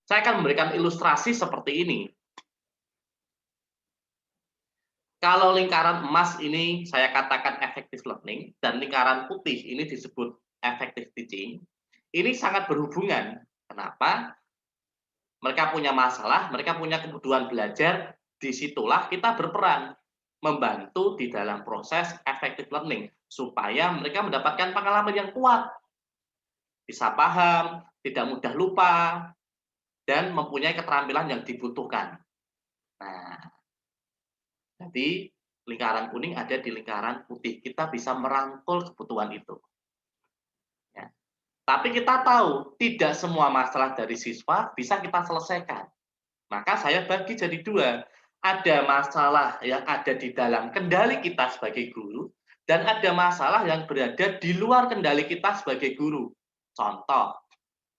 Saya akan memberikan ilustrasi seperti ini. Kalau lingkaran emas ini saya katakan effective learning dan lingkaran putih ini disebut effective teaching, ini sangat berhubungan. Kenapa? Mereka punya masalah, mereka punya kebutuhan belajar, disitulah kita berperan membantu di dalam proses effective learning supaya mereka mendapatkan pengalaman yang kuat, bisa paham, tidak mudah lupa, dan mempunyai keterampilan yang dibutuhkan. Nah, jadi lingkaran kuning ada di lingkaran putih. Kita bisa merangkul kebutuhan itu. Ya. Tapi kita tahu tidak semua masalah dari siswa bisa kita selesaikan. Maka saya bagi jadi dua. Ada masalah yang ada di dalam kendali kita sebagai guru dan ada masalah yang berada di luar kendali kita sebagai guru. Contoh,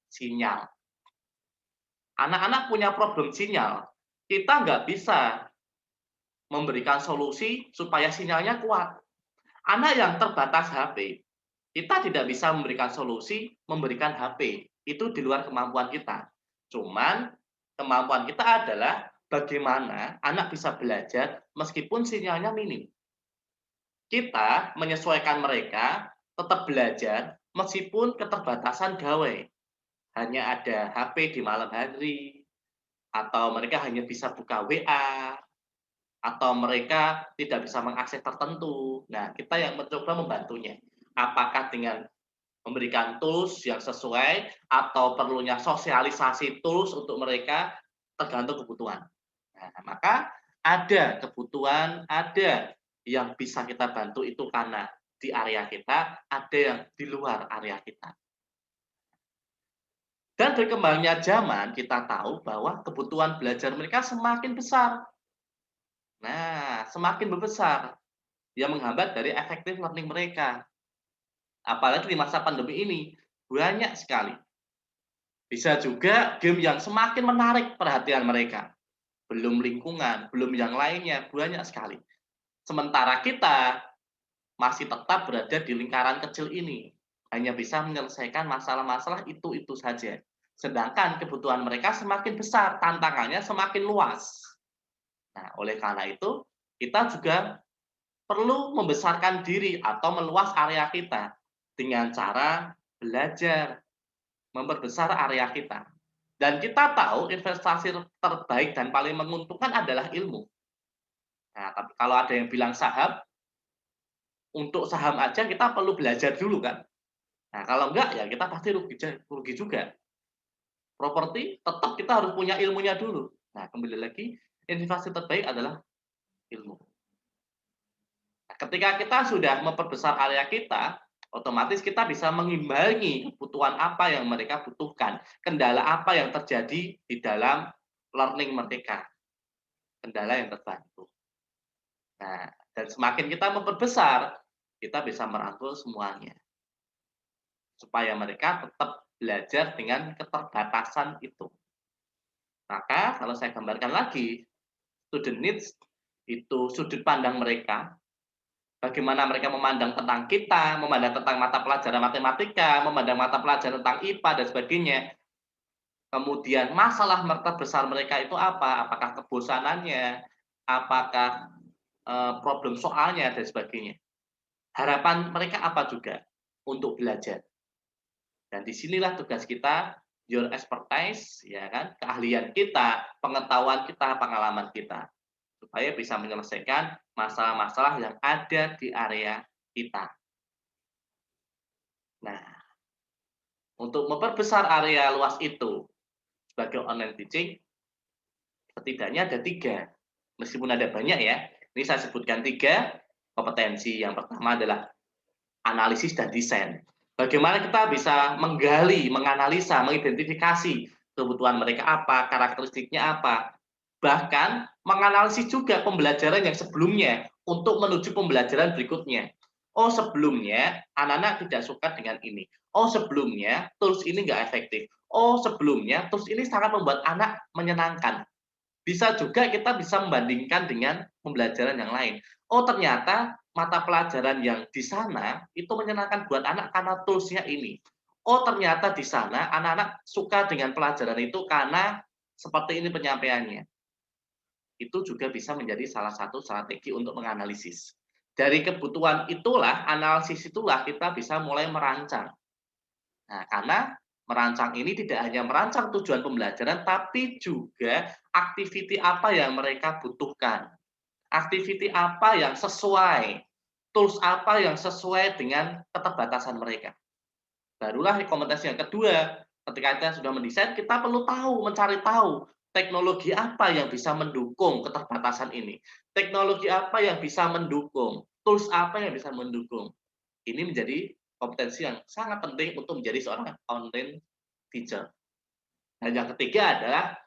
sinyal. Anak-anak punya problem sinyal. Kita nggak bisa memberikan solusi supaya sinyalnya kuat. Anak yang terbatas HP, kita tidak bisa memberikan solusi memberikan HP. Itu di luar kemampuan kita. Cuman kemampuan kita adalah bagaimana anak bisa belajar meskipun sinyalnya minim. Kita menyesuaikan mereka tetap belajar meskipun keterbatasan gawai. Hanya ada HP di malam hari, atau mereka hanya bisa buka WA, atau mereka tidak bisa mengakses tertentu. Nah, kita yang mencoba membantunya. Apakah dengan memberikan tools yang sesuai atau perlunya sosialisasi tools untuk mereka tergantung kebutuhan. Nah, maka ada kebutuhan, ada yang bisa kita bantu itu karena di area kita, ada yang di luar area kita. Dan berkembangnya zaman, kita tahu bahwa kebutuhan belajar mereka semakin besar. Nah, semakin membesar, yang menghambat dari effective learning mereka. Apalagi di masa pandemi ini, banyak sekali. Bisa juga game yang semakin menarik perhatian mereka. Belum lingkungan, belum yang lainnya, banyak sekali. Sementara kita masih tetap berada di lingkaran kecil ini. Hanya bisa menyelesaikan masalah-masalah itu saja. Sedangkan kebutuhan mereka semakin besar, tantangannya semakin luas. Nah, oleh karena itu, kita juga perlu membesarkan diri atau meluas area kita dengan cara belajar, memperbesar area kita. Dan kita tahu investasi terbaik dan paling menguntungkan adalah ilmu. Nah, tapi kalau ada yang bilang saham, untuk saham aja kita perlu belajar dulu kan. Nah, kalau enggak ya kita pasti rugi juga. Properti tetap kita harus punya ilmunya dulu. Nah, kembali lagi, investasi terbaik adalah ilmu. Nah, ketika kita sudah memperbesar area kita, otomatis kita bisa mengimbangi kebutuhan apa yang mereka butuhkan, kendala apa yang terjadi di dalam learning mereka, kendala yang terbantu. Nah, dan semakin kita memperbesar, kita bisa merangkul semuanya, supaya mereka tetap belajar dengan keterbatasan itu. Maka kalau saya gambarkan lagi, student needs itu sudut pandang mereka, bagaimana mereka memandang tentang kita, memandang tentang mata pelajaran matematika, memandang mata pelajaran tentang IPA dan sebagainya. Kemudian masalah terbesar mereka itu apa? Apakah kebosanannya? Apakah problem soalnya dan sebagainya. Harapan mereka apa juga untuk belajar. Dan disinilah tugas kita, your expertise, ya kan, keahlian kita, pengetahuan kita, pengalaman kita, supaya bisa menyelesaikan masalah-masalah yang ada di area kita. Nah, untuk memperbesar area luas itu sebagai online teaching, setidaknya ada 3. Meskipun ada banyak ya, ini saya sebutkan 3 kompetensi. Yang pertama adalah analisis dan desain. Bagaimana kita bisa menggali, menganalisa, mengidentifikasi kebutuhan mereka apa, karakteristiknya apa. Bahkan menganalisis juga pembelajaran yang sebelumnya untuk menuju pembelajaran berikutnya. Oh, sebelumnya anak-anak tidak suka dengan ini. Oh, sebelumnya tools ini nggak efektif. Oh, sebelumnya tools ini sangat membuat anak menyenangkan. Bisa juga kita bisa membandingkan dengan pembelajaran yang lain. Oh, ternyata mata pelajaran yang di sana itu menyenangkan buat anak karena tools-nya ini. oh ternyata di sana anak-anak suka dengan pelajaran itu karena seperti ini penyampaiannya. Itu juga bisa menjadi salah satu strategi untuk menganalisis. Dari kebutuhan itulah, analisis itulah kita bisa mulai merancang. Nah, karena merancang ini tidak hanya merancang tujuan pembelajaran, tapi juga activity apa yang mereka butuhkan. Activity apa yang sesuai, tools apa yang sesuai dengan keterbatasan mereka. Barulah rekomendasi yang kedua, ketika kita sudah mendesain, kita perlu tahu, mencari tahu teknologi apa yang bisa mendukung keterbatasan ini. Teknologi apa yang bisa mendukung, tools apa yang bisa mendukung. Ini menjadi kompetensi yang sangat penting untuk menjadi seorang online teacher. Dan yang ketiga adalah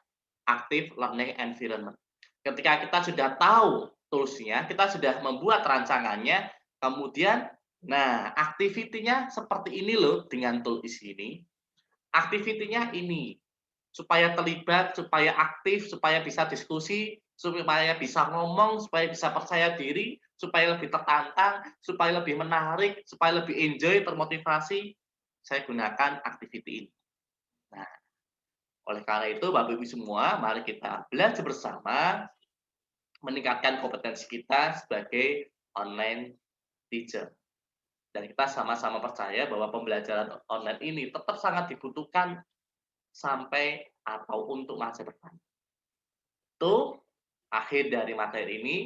active learning environment. Ketika kita sudah tahu tools-nya, kita sudah membuat rancangannya, kemudian nah activity-nya seperti ini loh dengan tools ini, activity-nya ini. Supaya terlibat, supaya aktif, supaya bisa diskusi, supaya bisa ngomong, supaya bisa percaya diri, supaya lebih tertantang, supaya lebih menarik, supaya lebih enjoy, termotivasi, saya gunakan activity ini. Nah, oleh karena itu Bapak Ibu semua, mari kita belajar bersama meningkatkan kompetensi kita sebagai online teacher. Dan kita sama-sama percaya bahwa pembelajaran online ini tetap sangat dibutuhkan sampai atau untuk masa depan. Itu akhir dari materi ini.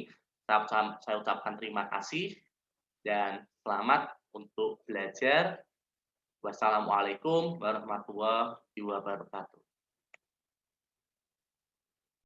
Saya ucapkan terima kasih dan selamat untuk belajar. Wassalamualaikum warahmatullahi wabarakatuh.